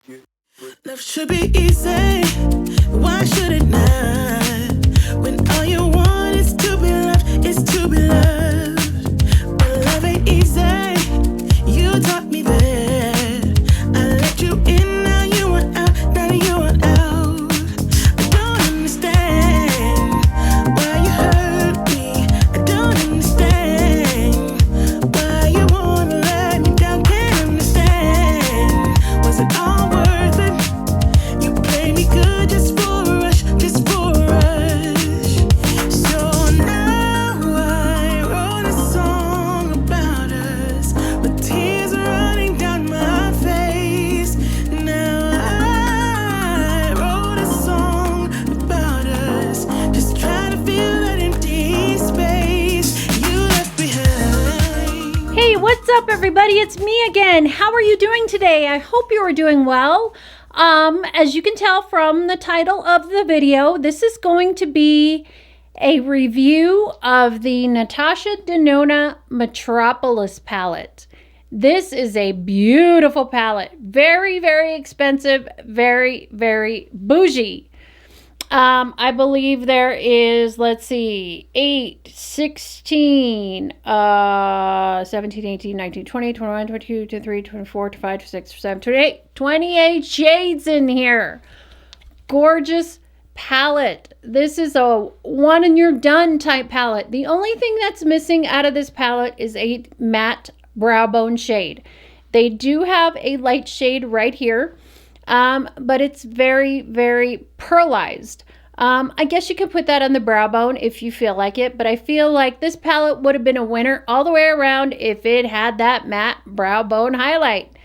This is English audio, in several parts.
Love should be easy, why should it not? When all you want is to be loved, is to be loved. But love ain't easy, you taught me that. I let you in, now you want out, now you want out. I don't understand why you hurt me. I don't understand why you wanna let me down. Can't understand, was it all worth it? You play me good just for a rush, just for a rush. So now I wrote a song about us, with tears running down my face. Now I wrote a song about us, just trying to fill that empty space you left behind. Hey, what's up everybody? It's me again. How are you doing today? I hope you are doing well. As you can tell from the title of the video, this is going to be a review of the Natasha Denona Metropolis palette. This is a beautiful palette. Very, very expensive. Very, very bougie. I believe there is, let's see, 8, 16, 17, 18, 19, 20, 21, 22, 23, 24, 25, 26, 27, 28, 28 shades in here. Gorgeous palette. This is a one and you're done type palette. The only thing that's missing out of this palette is a matte brow bone shade. They do have a light shade right here. But it's very, very pearlized. I guess you could put that on the brow bone if you feel like it, but I feel like this palette would have been a winner all the way around if it had that matte brow bone highlight.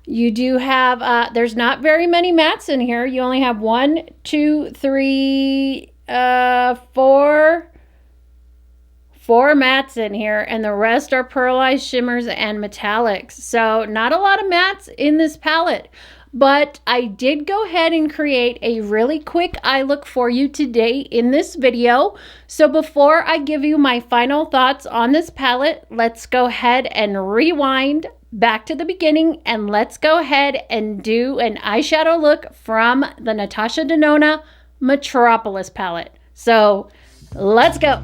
You do have, there's not very many mattes in here. You only have 1, 2, 3, 4 mattes in here, and the rest are pearlized shimmers and metallics. So not a lot of mattes in this palette. But I did go ahead and create a really quick eye look for you today in this video. So before I give you my final thoughts on this palette, let's go ahead and rewind back to the beginning and let's go ahead and do an eyeshadow look from the Natasha Denona Metropolis palette. So let's go.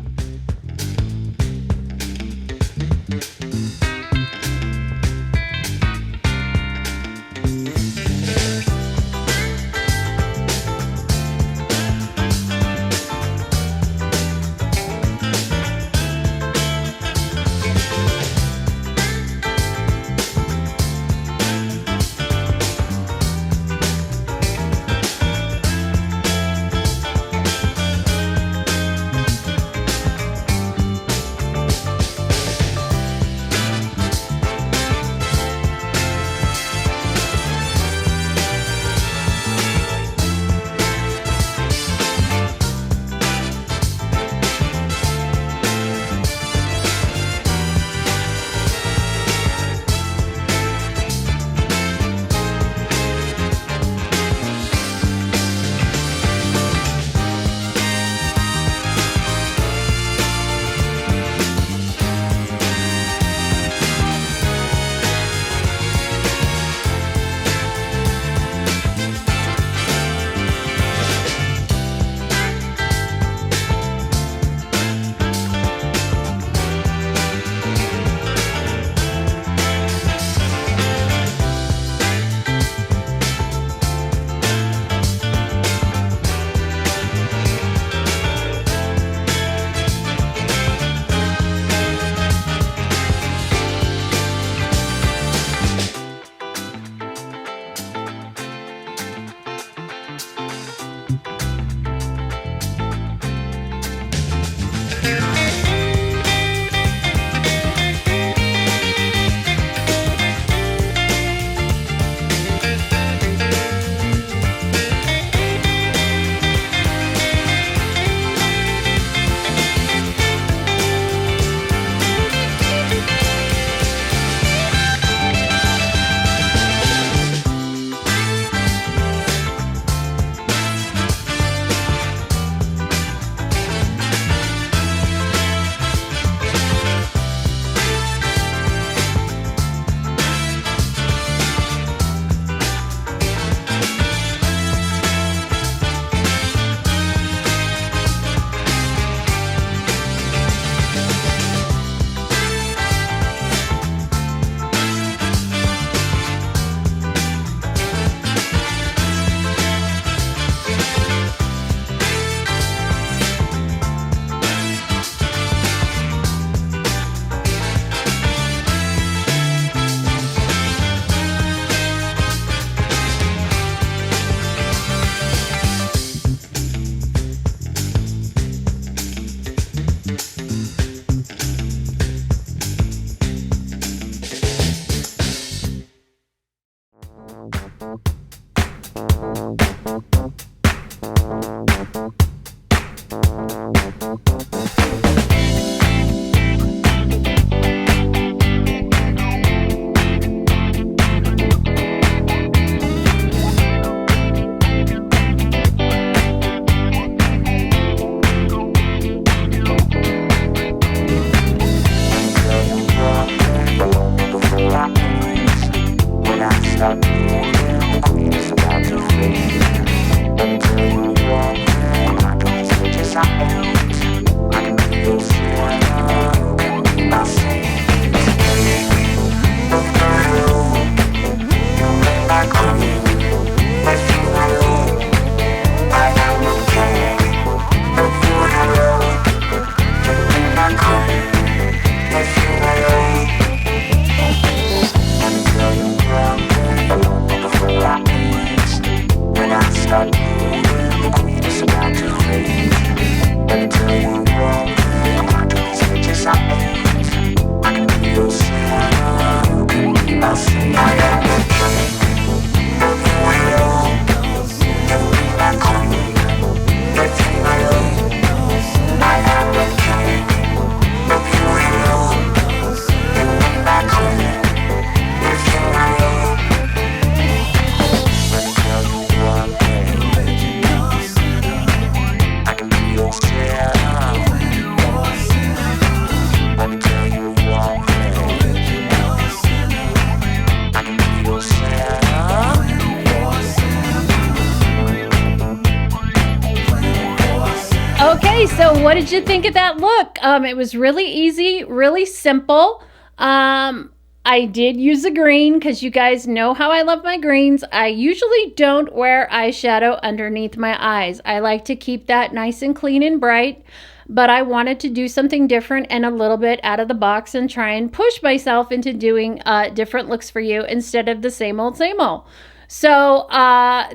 Okay, so what did you think of that look? It was really easy, really simple. I did use a green because you guys know how I love my greens. I usually don't wear eyeshadow underneath my eyes. I like to keep that nice and clean and bright, but I wanted to do something different and a little bit out of the box and try and push myself into doing different looks for you instead of the same old, same old. So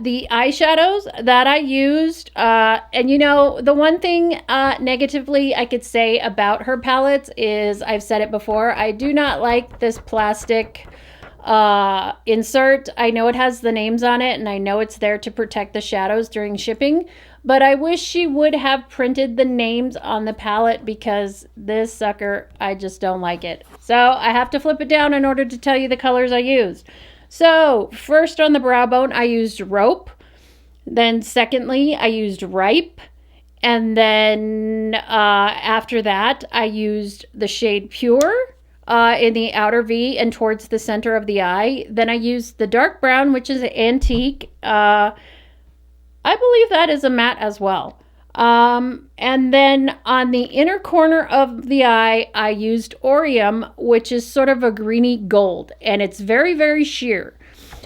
the eyeshadows that I used, and you know, the one thing negatively I could say about her palettes is, I've said it before, I do not like this plastic insert. I know it has the names on it, and I know it's there to protect the shadows during shipping, but I wish she would have printed the names on the palette, because this sucker, I just don't like it. So I have to flip it down in order to tell you the colors I used. So first on the brow bone, I used Rope. Then secondly, I used Ripe. And then after that, I used the shade Pure in the outer V and towards the center of the eye. Then I used the dark brown, which is Antique. I believe that is a matte as well. And then on the inner corner of the eye, I used Orium, which is sort of a greeny gold, and it's very, very sheer.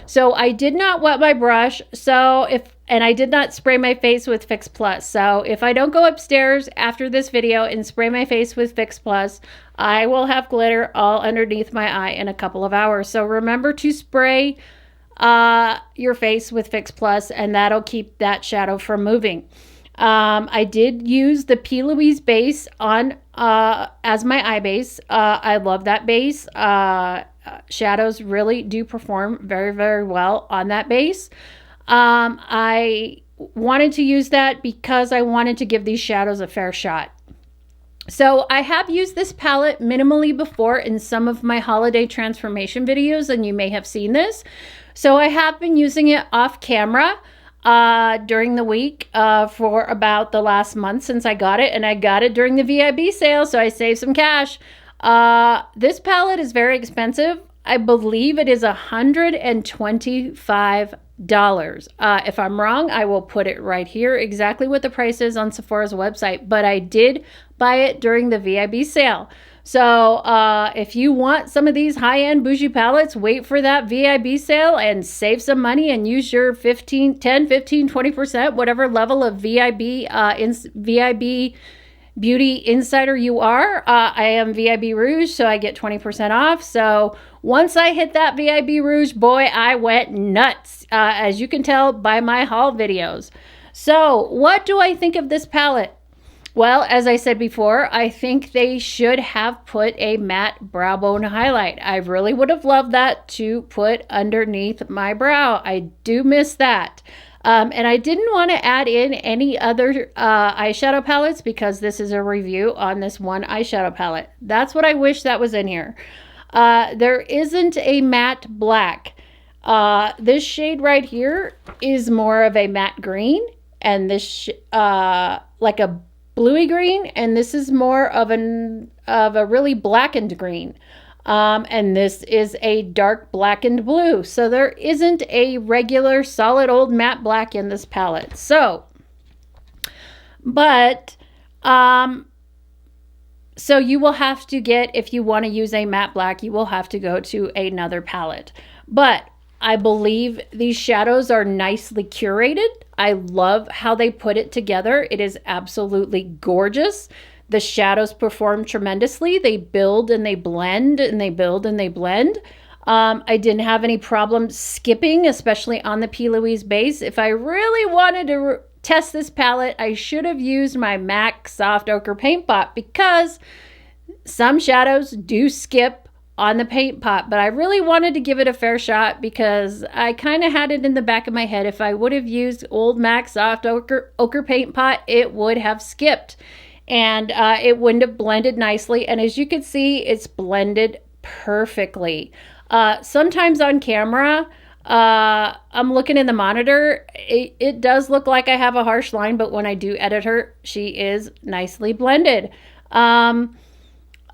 So I did not wet my brush, and I did not spray my face with Fix Plus. So if I don't go upstairs after this video and spray my face with Fix Plus, I will have glitter all underneath my eye in a couple of hours. So remember to spray your face with Fix Plus, and that'll keep that shadow from moving. I did use the P. Louise base on as my eye base. I love that base. Shadows really do perform very, very well on that base. I wanted to use that because I wanted to give these shadows a fair shot. So I have used this palette minimally before in some of my holiday transformation videos, and you may have seen this. So I have been using it off camera during the week for about the last month since I got it, and I got it during the VIB sale, so I saved some cash. This palette is very expensive. I believe it is $125. If I'm wrong, I will put it right here exactly what the price is on Sephora's website, but I did buy it during the VIB sale. So if you want some of these high-end bougie palettes, wait for that VIB sale and save some money and use your 10, 15, 20%, whatever level of VIB Beauty Insider you are. I am VIB Rouge, so I get 20% off. So once I hit that VIB Rouge, boy, I went nuts, as you can tell by my haul videos. So what do I think of this palette? Well, as I said before, I think they should have put a matte brow bone highlight. I really would have loved that to put underneath my brow. I do miss that. And I didn't want to add in any other eyeshadow palettes because this is a review on this one eyeshadow palette. That's what I wish that was in here. There isn't a matte black. This shade right here is more of a matte green, and this like a bluey green, and this is more of a really blackened green. And this is a dark blackened blue. So there isn't a regular solid old matte black in this palette. So, but, so you will have to get, if you want to use a matte black, you will have to go to another palette. But I believe these shadows are nicely curated. I love how they put it together. It is absolutely gorgeous. The shadows perform tremendously. They build and they blend and they build and they blend. I didn't have any problem skipping, especially on the P. Louise base. If I really wanted to test this palette, I should have used my MAC Soft Ochre Paint Pot, because some shadows do skip on the paint pot, but I really wanted to give it a fair shot because I kind of had it in the back of my head. If I would have used old MAC Soft Ochre Paint Pot, it would have skipped. And it wouldn't have blended nicely. And as you can see, it's blended perfectly. Sometimes on camera, I'm looking in the monitor. It does look like I have a harsh line, but when I do edit her, she is nicely blended.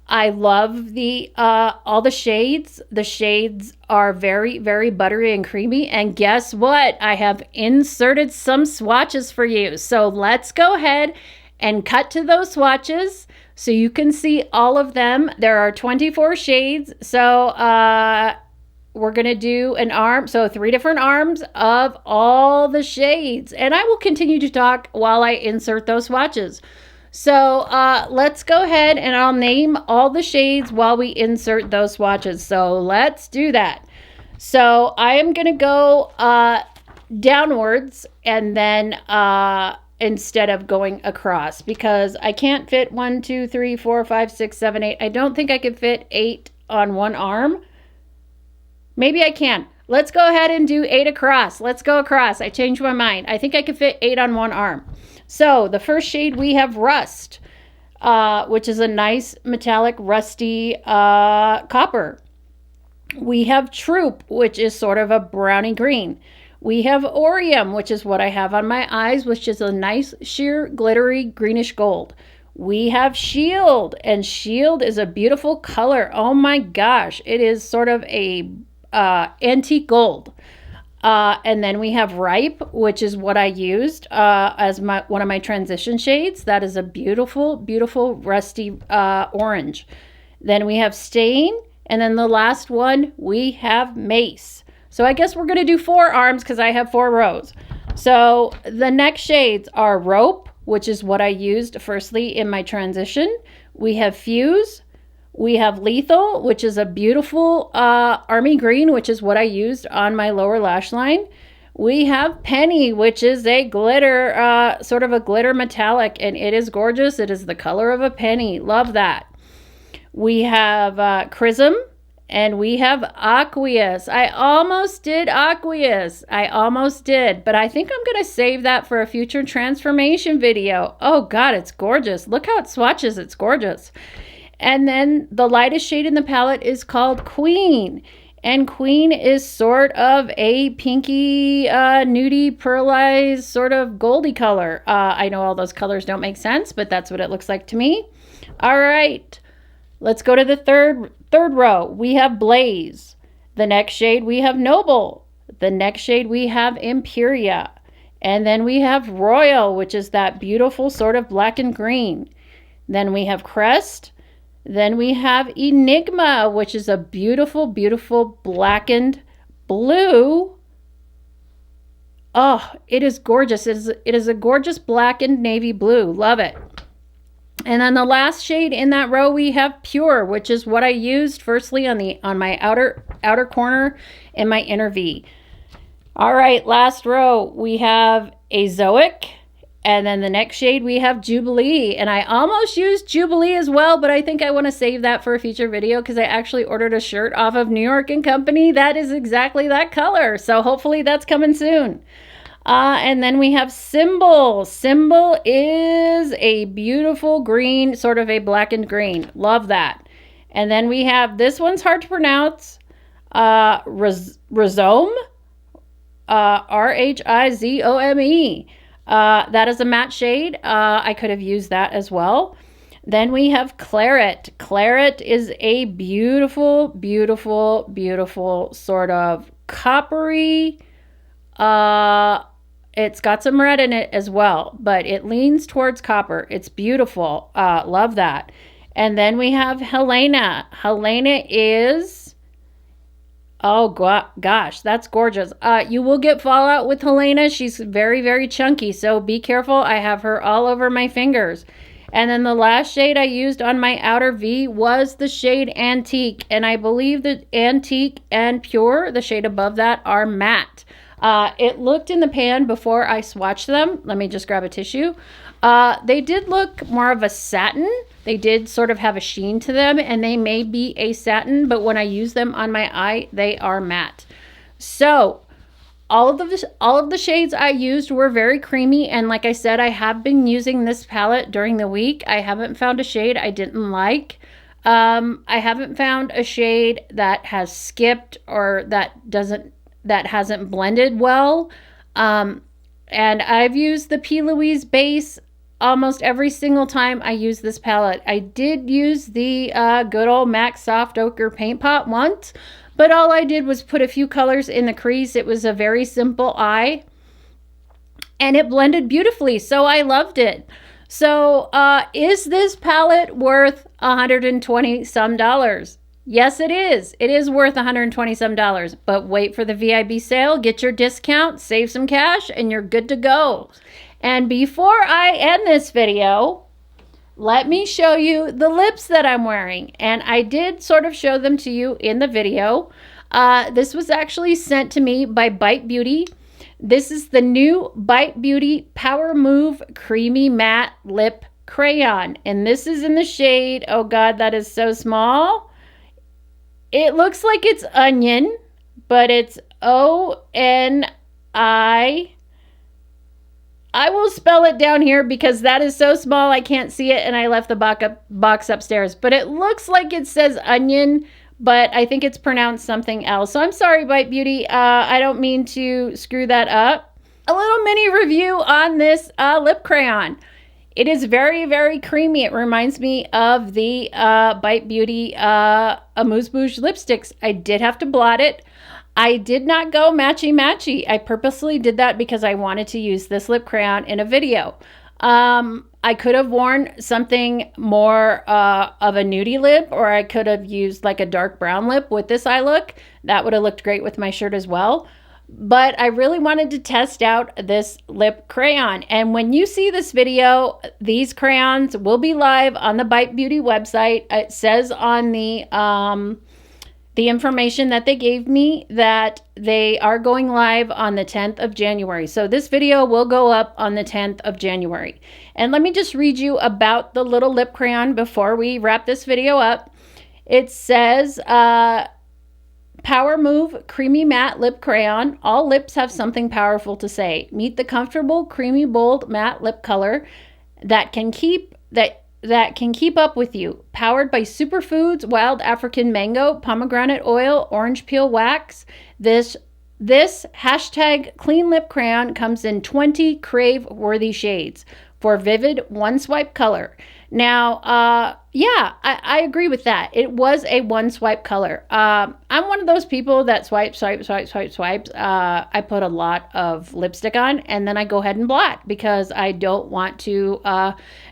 I love the all the shades. The shades are very, very buttery and creamy. And guess what? I have inserted some swatches for you. So let's go ahead and cut to those swatches so you can see all of them. There are 24 shades. So we're going to do an arm. So 3 different arms of all the shades. And I will continue to talk while I insert those swatches. So let's go ahead and I'll name all the shades while we insert those swatches. So let's do that. So I am going to go downwards and then instead of going across, because I can't fit 1, 2, 3, 4, 5, 6, 7, 8. I don't think I could fit 8 on one arm. Maybe I can. Let's go ahead and do 8 across. Let's go across. I changed my mind. I think I could fit 8 on one arm. So the first shade we have Rust, which is a nice metallic rusty copper. We have Troop, which is sort of a browny green. We have Orium, which is what I have on my eyes, which is a nice sheer glittery greenish gold. We have Shield, and Shield is a beautiful color. Oh my gosh, it is sort of a antique gold. And then we have Ripe, which is what I used as one of my transition shades. That is a beautiful, beautiful rusty orange. Then we have Stain, and then the last one, we have Mace. So I guess we're going to do 4 arms because I have 4 rows. So the next shades are Rope, which is what I used firstly in my transition. We have Fuse. We have Lethal, which is a beautiful army green, which is what I used on my lower lash line. We have Penny, which is a glitter, sort of a glitter metallic, and it is gorgeous. It is the color of a penny. Love that. We have Chrism, and we have Aqueous. I almost did Aqueous. I almost did, but I think I'm going to save that for a future transformation video. Oh God, it's gorgeous. Look how it swatches. It's gorgeous. And then the lightest shade in the palette is called Queen. And Queen is sort of a pinky, nudie, pearlized, sort of goldy color. I know all those colors don't make sense, but that's what it looks like to me. All right, let's go to the third row. We have Blaze. The next shade we have Noble. The next shade we have Imperia. And then we have Royal, which is that beautiful sort of black and green. Then we have Crest. Then we have Enigma, which is a beautiful, beautiful blackened blue. Oh, it is gorgeous. It is a gorgeous blackened navy blue. Love it. And then the last shade in that row, we have Pure, which is what I used firstly on my outer corner and my inner V. All right, last row, we have Azoic. And then the next shade we have Jubilee, and I almost used Jubilee as well, but I think I want to save that for a future video because I actually ordered a shirt off of New York & Company that is exactly that color. So hopefully that's coming soon. And then we have Symbol. Symbol is a beautiful green, sort of a blackened green. Love that. And then we have, this one's hard to pronounce, Rhizome, R-H-I-Z-O-M-E. That is a matte shade. I could have used that as well. Then we have Claret. Claret is a beautiful, beautiful, beautiful sort of coppery. It's got some red in it as well, but it leans towards copper. It's beautiful. Love that. And then we have Helena. Helena is, oh gosh, that's gorgeous. You will get fallout with Helena. She's very, very chunky, so be careful. I have her all over my fingers. And then the last shade I used on my outer V was the shade Antique. And I believe that Antique and Pure, the shade above that, are matte. It looked in the pan before I swatched them. Let me just grab a tissue. They did look more of a satin. They did sort of have a sheen to them, and they may be a satin, but when I use them on my eye, they are matte. So all of the shades I used were very creamy, and like I said, I have been using this palette during the week. I haven't found a shade I didn't like. I haven't found a shade that has skipped or that hasn't blended well. And I've used the P. Louise base almost every single time I use this palette. I did use the good old MAC Soft Ochre Paint Pot once, but all I did was put a few colors in the crease. It was a very simple eye, and it blended beautifully, so I loved it. So is this palette worth $120 some? Yes, it is. It is worth $120 some, but wait for the VIB sale, get your discount, save some cash, and you're good to go. And before I end this video, let me show you the lips that I'm wearing. And I did sort of show them to you in the video. This was actually sent to me by Bite Beauty. This is the new Bite Beauty Power Move Creamy Matte Lip Crayon. And this is in the shade, oh God, that is so small. It looks like it's onion, but it's O-N-I. I will spell it down here because that is so small I can't see it, and I left the box upstairs. But it looks like it says onion, but I think it's pronounced something else. So I'm sorry, Bite Beauty. I don't mean to screw that up. A little mini review on this lip crayon. It is very, very creamy. It reminds me of the Bite Beauty Amuse-Bouche lipsticks. I did have to blot it. I did not go matchy-matchy. I purposely did that because I wanted to use this lip crayon in a video. I could have worn something more of a nudie lip, or I could have used like a dark brown lip with this eye look. That would have looked great with my shirt as well. But I really wanted to test out this lip crayon. And when you see this video, these crayons will be live on the Bite Beauty website. It says on the information that they gave me that they are going live on the 10th of January. So this video will go up on the 10th of January. And let me just read you about the little lip crayon before we wrap this video up. It says, Power Move Creamy Matte Lip Crayon. All lips have something powerful to say. Meet the comfortable, creamy, bold matte lip color that can keep up with you. Powered by superfoods, wild African mango, pomegranate oil, orange peel wax. This hashtag clean lip crayon comes in 20 crave-worthy shades for vivid one-swipe color. Now, yeah, I agree with that. It was a one-swipe color. I'm one of those people that swipes. I put a lot of lipstick on, and then I go ahead and blot because I don't want to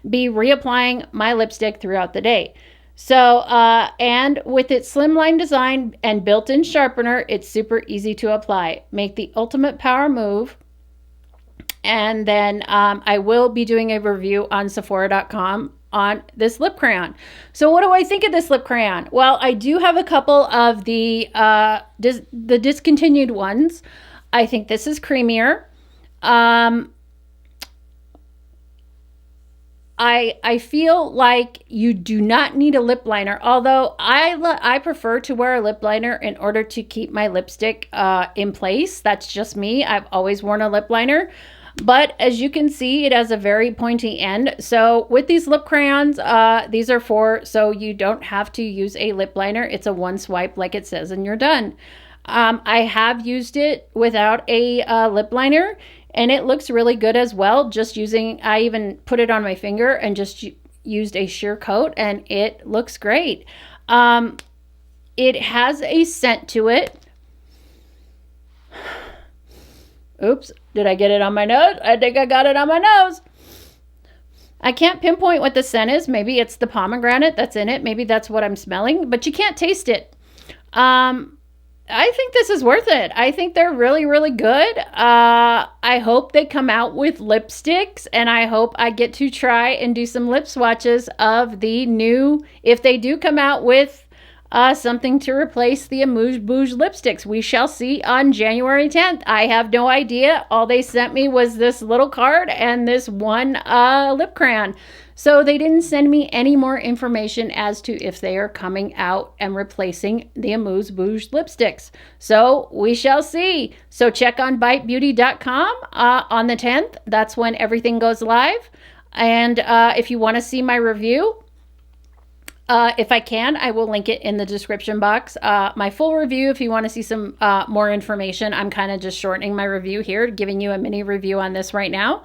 be reapplying my lipstick throughout the day. So, and with its slimline design and built-in sharpener, it's super easy to apply. Make the ultimate power move. And then I will be doing a review on Sephora.com on this lip crayon. So what do I think of this lip crayon? Well, I do have a couple of the discontinued ones. I think this is creamier. I feel like you do not need a lip liner, although I prefer to wear a lip liner in order to keep my lipstick in place. That's just me. I've always worn a lip liner. But as you can see, it has a very pointy end. So with these lip crayons, these are so you don't have to use a lip liner. It's a one swipe like it says and you're done. I have used it without a lip liner and it looks really good as well. Just using, I even put it on my finger and just used a sheer coat, and it looks great. It has a scent to it. Oops, did I get it on my nose? I think I got it on my nose. I can't pinpoint what the scent is. Maybe it's the pomegranate that's in it. Maybe that's what I'm smelling, but you can't taste it. I think this is worth it. I think they're really, really good. I hope they come out with lipsticks, and I hope I get to try and do some lip swatches of the new, if they do come out with something to replace the Amuse Bouge lipsticks. We shall see on January 10th. I have no idea. All they sent me was this little card and this one lip crayon. So they didn't send me any more information as to if they are coming out and replacing the Amuse Bouge lipsticks. So we shall see. So check on bitebeauty.com on the 10th. That's when everything goes live. And if you want to see my review, if I can, I will link it in the description box. My full review, if you want to see some more information, I'm kind of just shortening my review here, giving you a mini review on this right now.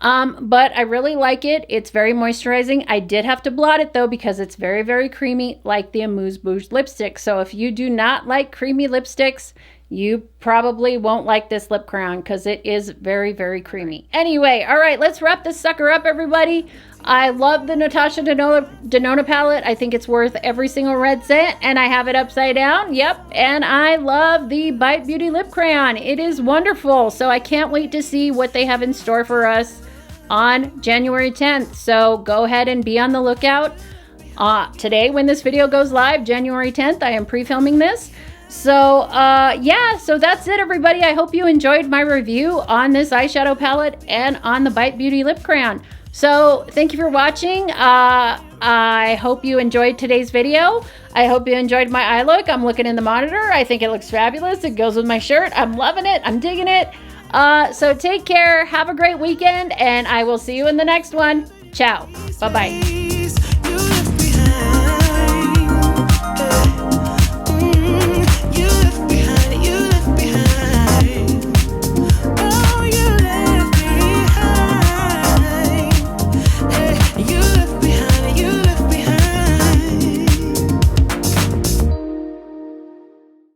But I really like it. It's very moisturizing. I did have to blot it though, because it's very, very creamy, like the Amuse Bouge lipstick. So if you do not like creamy lipsticks, you probably won't like this lip crayon, because it is very, very creamy. Anyway, all right, let's wrap this sucker up, everybody. I love the Natasha Denona palette. I think it's worth every single red cent, and I have it upside down. Yep, and I love the Bite Beauty lip crayon. It is wonderful. So I can't wait to see what they have in store for us on January 10th. So go ahead and be on the lookout. Today, when this video goes live, January 10th, I am pre-filming this. So yeah, so that's it, everybody. I hope you enjoyed my review on this eyeshadow palette and on the Bite Beauty lip crayon. So thank you for watching. I hope you enjoyed today's video. I hope you enjoyed my eye look. I'm looking in the monitor. I think it looks fabulous. It goes with my shirt. I'm loving it. I'm digging it. So take care. Have a great weekend, and I will see you in the next one. Ciao. Bye-bye.